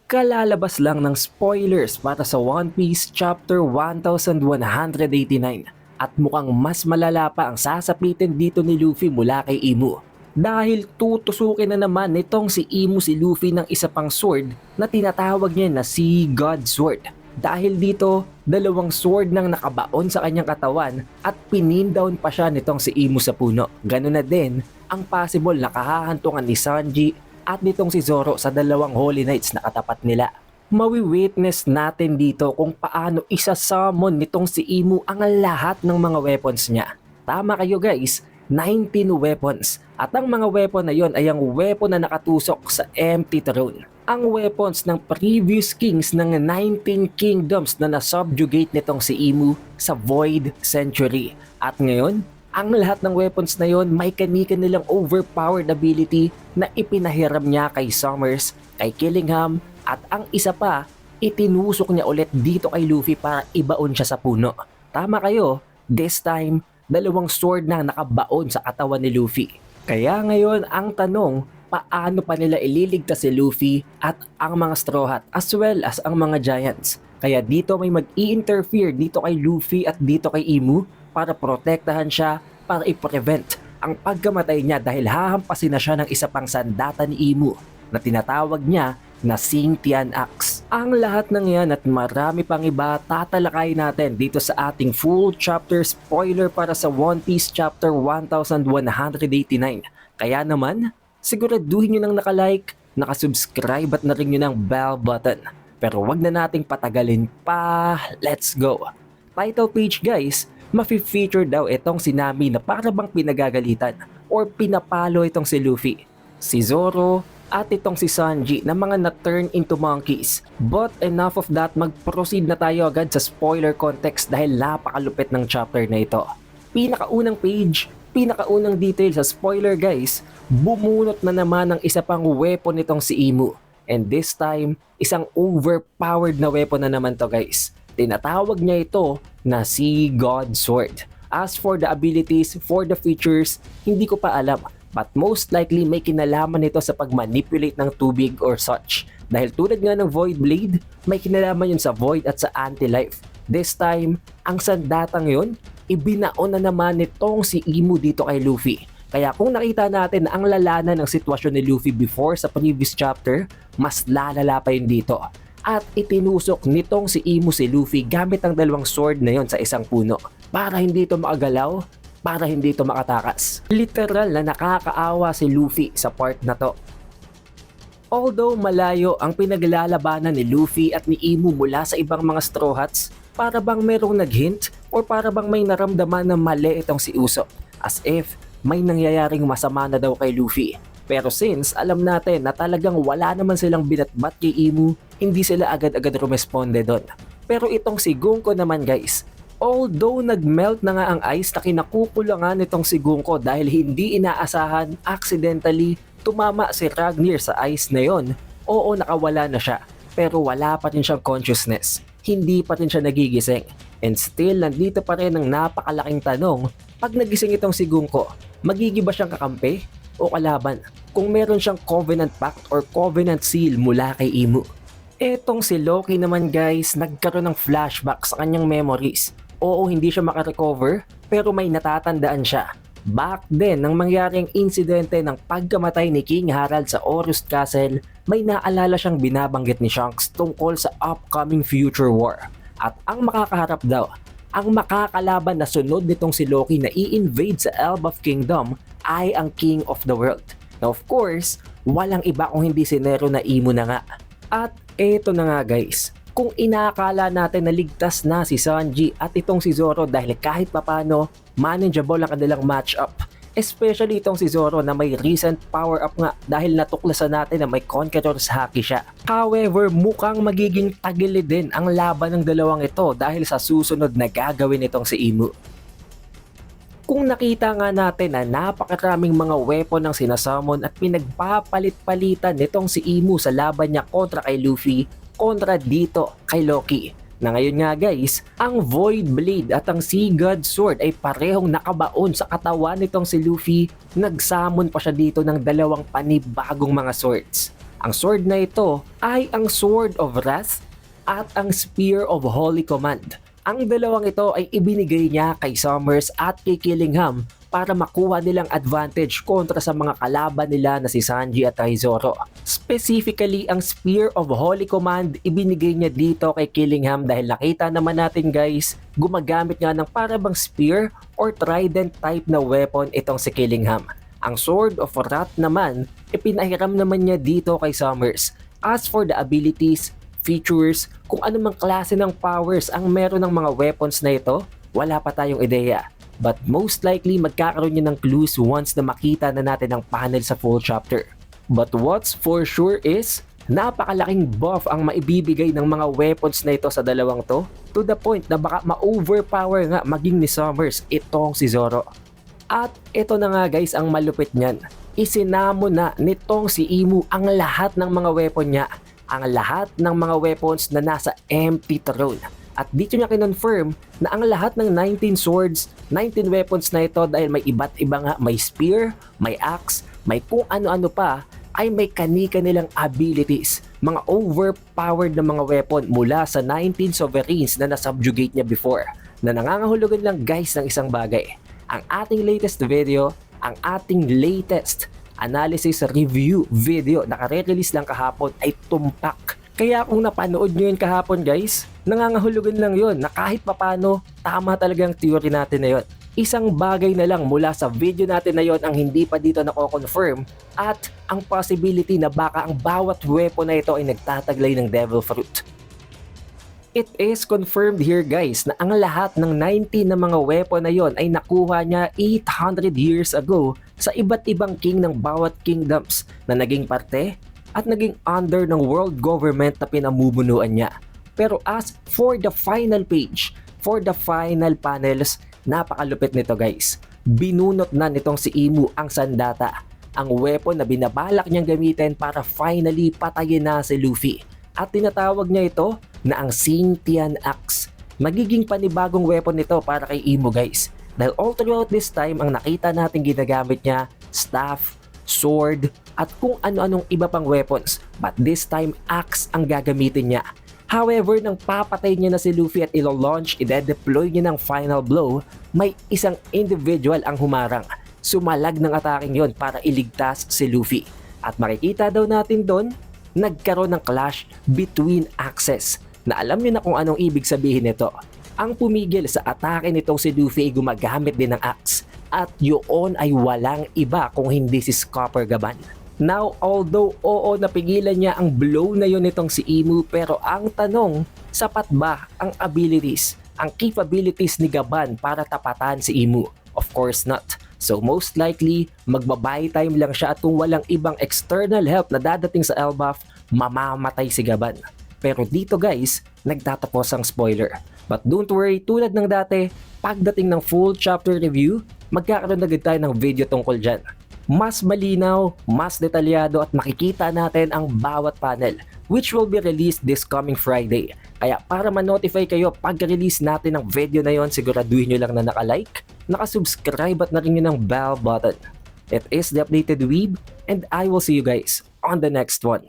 Kalalabas lang ng spoilers para sa One Piece Chapter 1189 at mukhang mas malala pa ang sasapitin dito ni Luffy mula kay Imu. Dahil tutusukin na naman nitong si Imu si Luffy ng isa pang sword na tinatawag niya na Sea God Sword. Dahil dito, dalawang sword nang nakabaon sa kanyang katawan at pinindown pa siya nitong si Imu sa puno. Ganun na din ang possible na kahahantungan ni Sanji at nitong si Zoro sa dalawang Holy Knights na katapat nila. Mawi-witness natin dito kung paano isa-summon nitong si Imu ang lahat ng mga weapons niya. Tama kayo guys, 19 weapons. At ang mga weapon na yon ay ang weapon na nakatusok sa Empty Throne. Ang weapons ng previous kings ng 19 kingdoms na nasubjugate nitong si Imu sa Void Century. At ngayon, ang lahat ng weapons na yon may kanika nilang overpowered ability na ipinahiram niya kay Summers, kay Killingham, at ang isa pa, itinusok niya ulit dito kay Luffy para ibaon siya sa puno. Tama kayo, this time, dalawang sword na nakabaon sa katawan ni Luffy. Kaya ngayon ang tanong, paano pa nila ililigtas si Luffy at ang mga Straw Hat as well as ang mga Giants? Kaya dito may mag-i-interfere dito kay Luffy at dito kay Imu para protektahan siya, para i-prevent ang pagkamatay niya dahil hahampasin na siya ng isa pang sandata ni Imu na tinatawag niya na Xingtian Axe. Ang lahat ng yan at marami pang iba tatalakay natin dito sa ating full chapter spoiler para sa One Piece Chapter 1189. Kaya naman, siguraduhin nyo nang nakalike, nakasubscribe at na-ring nyo ng bell button. Pero wag na nating patagalin pa, let's go! Title page guys, mafe-feature daw itong si Nami na para bang pinagagalitan or pinapalo itong si Luffy, si Zoro at itong si Sanji na mga na-turn into monkeys. But enough of that, mag-proceed na tayo agad sa spoiler context dahil napakalupit ng chapter na ito. Pinakaunang page, pinakaunang detail sa spoiler guys, bumunot na naman ng isa pang weapon nitong si Imu. And this time, isang overpowered na weapon na naman to guys. Tinatawag niya ito na Sea God Sword. As for the abilities, for the features, hindi ko pa alam. But most likely may kinalaman nito sa pagmanipulate ng tubig or such. Dahil tulad nga ng Void Blade, may kinalaman yun sa Void at sa Anti-Life. This time, ang sandatang yun, ibinaon na naman nitong si Imu dito kay Luffy. Kaya kung nakita natin na ang lalana ng sitwasyon ni Luffy before sa previous chapter, mas lalala pa yun dito. At itinusok nitong si Imu si Luffy gamit ang dalawang sword na yon sa isang puno para hindi ito makagalaw, para hindi ito makatakas. Literal na nakakaawa si Luffy sa part na to. Although malayo ang pinaglalabanan ni Luffy at ni Imu mula sa ibang mga Straw Hats, para bang merong nag-hint or para bang may naramdaman na mali itong si Usopp, as if may nangyayaring masama na daw kay Luffy. Pero since alam natin na talagang wala naman silang binatbat kay Imu, hindi sila agad-agad rumesponde doon. Pero itong si Gunko naman guys, although nag-melt na nga ang ice na kinakukulangan nitong si Gunko dahil hindi inaasahan, accidentally tumama si Ragnir sa ice na yon. Oo, nakawala na siya, pero wala pa rin siyang consciousness. Hindi pa rin siya nagigising. And still, nandito pa rin ang napakalaking tanong, pag nagising itong si Gunko, magiging ba siyang kakampi o kalaban kung meron siyang Covenant Pact or Covenant Seal mula kay Imu? Etong si Loki naman guys, nagkaroon ng flashback sa kanyang memories. Oo, hindi siya makarecover, pero may natatandaan siya. Back then, nang mangyaring insidente ng pagkamatay ni King Harald sa Orust Castle, may naalala siyang binabanggit ni Shanks tungkol sa upcoming future war. At ang makakaharap daw, ang makakalaban na sunod nitong si Loki na i-invade sa Elbaf Kingdom ay ang King of the World. Now of course, walang iba kung hindi si Nero na Imu na nga. At eto na nga guys, kung inakala natin na ligtas na si Sanji at itong si Zoro dahil kahit papano manageable ang kanilang matchup, especially itong si Zoro na may recent power up nga dahil natuklasan natin na may Conqueror's Haki siya. However, mukhang magiging tagilid din ang laban ng dalawang ito dahil sa susunod na gagawin itong si Imu. Kung nakita nga natin na napakaraming mga weapon ang sinasummon at pinagpapalit-palitan nitong si Imu sa laban niya kontra kay Luffy, kontra dito kay Loki. Na ngayon nga guys, ang Void Blade at ang Sea God Sword ay parehong nakabaon sa katawan nitong si Luffy. Nagsummon pa siya dito ng dalawang panibagong mga swords. Ang sword na ito ay ang Sword of Wrath at ang Spear of Holy Command. Ang dalawang ito ay ibinigay niya kay Summers at kay Killingham para makuha nilang advantage kontra sa mga kalaban nila na si Sanji at Raizoro. Specifically, ang Spear of Holy Command ibinigay niya dito kay Killingham dahil nakita naman natin guys, gumagamit nga ng parabang spear or trident type na weapon itong si Killingham. Ang Sword of Wrath naman, ipinahiram naman niya dito kay Summers. As for the abilities, features, kung anumang klase ng powers ang meron ng mga weapons na ito, wala pa tayong ideya. But most likely magkakaroon niya ng clues once na makita na natin ang panel sa full chapter. But what's for sure is, napakalaking buff ang maibibigay ng mga weapons na ito sa dalawang to the point na baka ma-overpower nga maging ni Summers itong si Zoro. At ito na nga guys ang malupit niyan. Isinamo na nitong si Imu ang lahat ng mga weapon niya, ang lahat ng mga weapons na nasa empty throne. At dito niya kinonfirm na ang lahat ng 19 swords, 19 weapons na ito dahil may iba't iba nga, may spear, may axe, may kung ano-ano pa, ay may kani-kanilang abilities. Mga overpowered na mga weapon mula sa 19 sovereigns na nasubjugate niya before. Na nangangahulugan lang guys ng isang bagay. Ang ating latest video, ang ating latest analysis review video na kare-release lang kahapon ay tumpak. Kaya kung napanood nyo yun kahapon guys, nangangahulugan lang yun na kahit papano tama talagang theory natin na yun. Isang bagay na lang mula sa video natin na yun ang hindi pa dito nako-confirm at ang possibility na baka ang bawat weapon na ito ay nagtataglay ng devil fruit. It is confirmed here guys na ang lahat ng 19 na mga weapon na yon ay nakuha niya 800 years ago sa iba't ibang king ng bawat kingdoms na naging parte at naging under ng world government na pinamumunuan niya. Pero as for the final page, for the final panels, napakalupit nito guys. Binunot na nitong si Imu ang sandata, ang weapon na binabalak niyang gamitin para finally patayin na si Luffy. At tinatawag niya ito na ang Xingtian Axe. Magiging panibagong weapon nito para kay Imu guys. Dahil all throughout this time ang nakita natin ginagamit niya, staff, sword, at kung ano-anong iba pang weapons. But this time, axe ang gagamitin niya. However, nang papatay niya na si Luffy at ilo-launch, ide-deploy niya ng final blow, may isang individual ang humarang. Sumalag ng ataking yon para iligtas si Luffy. At makikita daw natin doon, nagkaroon ng clash between axes. Na alam niyo na kung anong ibig sabihin nito. Ang pumigil sa atake nitong si Luffy ay gumagamit din ng axe. At yun ay walang iba kung hindi si Scopper Gaban. Now, although oo napigilan niya ang blow na yun nitong si Imu, pero ang tanong, sapat ba ang abilities, ang capabilities ni Gaban para tapatan si Imu? Of course not. So most likely, magbabuy time lang siya at kung walang ibang external help na dadating sa Elbaf, mamamatay si Gaban. Pero dito guys, nagtatapos ang spoiler. But don't worry, tulad ng dati, pagdating ng full chapter review, magkakaroon agad tayo ng video tungkol dyan. Mas malinaw, mas detalyado at makikita natin ang bawat panel which will be released this coming Friday. Kaya para ma-notify kayo pag-release natin ng video na yon, siguraduhin nyo lang na naka-like, naka-subscribe at na-ring nyo ng bell button. It is The Updated Weeb and I will see you guys on the next one.